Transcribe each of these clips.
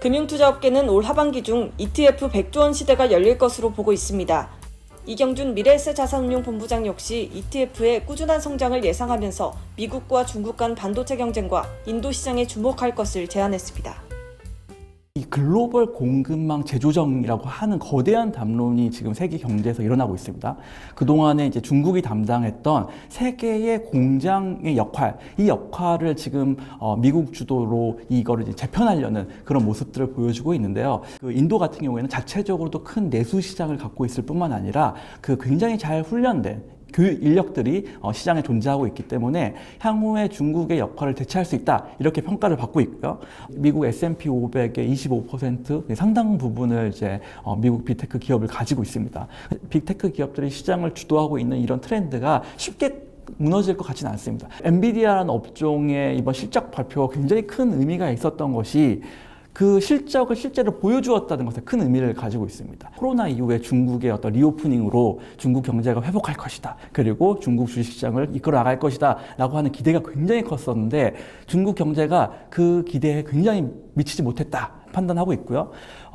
금융투자업계는 올 하반기 중 ETF 100조 원 시대가 열릴 것으로 보고 있습니다. 이경준 미래에셋자산운용본부장 역시 ETF의 꾸준한 성장을 예상하면서 미국과 중국 간 반도체 경쟁과 인도 시장에 주목할 것을 제안했습니다. 이 글로벌 공급망 재조정이라고 하는 거대한 담론이 지금 세계 경제에서 일어나고 있습니다. 그동안에 이제 중국이 담당했던 세계의 공장의 역할, 이 역할을 지금 미국 주도로 이거를 이제 재편하려는 그런 모습들을 보여주고 있는데요. 그 인도 같은 경우에는 자체적으로도 큰 내수 시장을 갖고 있을 뿐만 아니라 그 굉장히 잘 훈련된 교육 인력들이 시장에 존재하고 있기 때문에 향후에 중국의 역할을 대체할 수 있다, 이렇게 평가를 받고 있고요. 미국 S&P 500의 25% 상당 부분을 이제 미국 빅테크 기업을 가지고 있습니다. 빅테크 기업들이 시장을 주도하고 있는 이런 트렌드가 쉽게 무너질 것 같지는 않습니다. 엔비디아라는 업종의 이번 실적 발표가 굉장히 큰 의미가 있었던 것이 그 실적을 실제로 보여주었다는 것에 큰 의미를 가지고 있습니다. 코로나 이후에 중국의 어떤 리오프닝으로 중국 경제가 회복할 것이다, 그리고 중국 주식시장을 이끌어 나갈 것이다 라고 하는 기대가 굉장히 컸었는데 중국 경제가 그 기대에 굉장히 미치지 못했다 판단하고 있고요.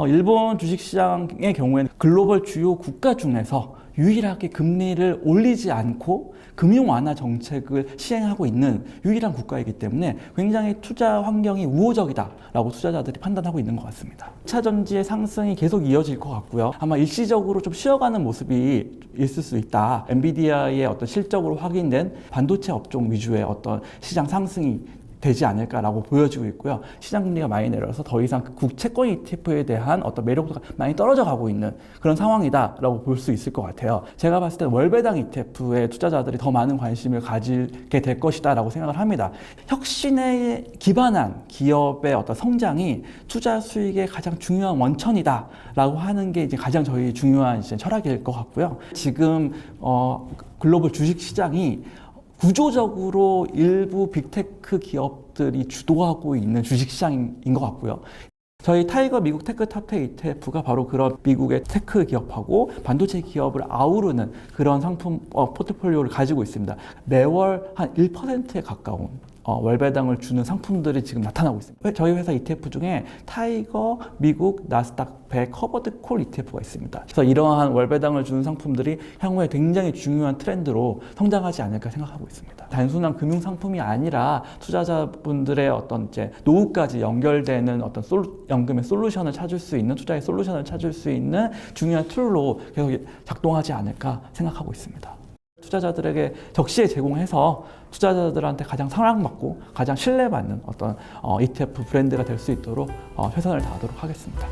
일본 주식시장의 경우에는 글로벌 주요 국가 중에서 유일하게 금리를 올리지 않고 금융 완화 정책을 시행하고 있는 유일한 국가이기 때문에 굉장히 투자 환경이 우호적이다라고 투자자들이 판단하고 있는 것 같습니다. 2차 전지의 상승이 계속 이어질 것 같고요. 아마 일시적으로 좀 쉬어가는 모습이 있을 수 있다. 엔비디아의 어떤 실적으로 확인된 반도체 업종 위주의 어떤 시장 상승이 되지 않을까라고 보여지고 있고요. 시장 금리가 많이 내려서 더 이상 국채권 ETF에 대한 어떤 매력도가 많이 떨어져 가고 있는 그런 상황이다라고 볼 수 있을 것 같아요. 제가 봤을 때 월배당 ETF에 투자자들이 더 많은 관심을 가지게 될 것이다라고 생각을 합니다. 혁신에 기반한 기업의 어떤 성장이 투자 수익의 가장 중요한 원천이다라고 하는 게 이제 가장 저희 중요한 이제 철학일 것 같고요. 지금 글로벌 주식 시장이 구조적으로 일부 빅테크 기업들이 주도하고 있는 주식시장인 것 같고요. 저희 타이거 미국 테크 탑10 ETF가 바로 그런 미국의 테크 기업하고 반도체 기업을 아우르는 그런 상품 포트폴리오를 가지고 있습니다. 매월 한 1%에 가까운 월배당을 주는 상품들이 지금 나타나고 있습니다. 저희 회사 ETF 중에 타이거 미국 나스닥 100 커버드 콜 ETF가 있습니다. 그래서 이러한 월배당을 주는 상품들이 향후에 굉장히 중요한 트렌드로 성장하지 않을까 생각하고 있습니다. 단순한 금융 상품이 아니라 투자자분들의 어떤 이제 노후까지 연결되는 어떤 연금의 솔루션을 찾을 수 있는, 투자의 솔루션을 찾을 수 있는 중요한 툴로 계속 작동하지 않을까 생각하고 있습니다. 투자자들에게 적시에 제공해서 투자자들한테 가장 사랑받고 가장 신뢰받는 어떤 ETF 브랜드가 될 수 있도록 최선을 다하도록 하겠습니다.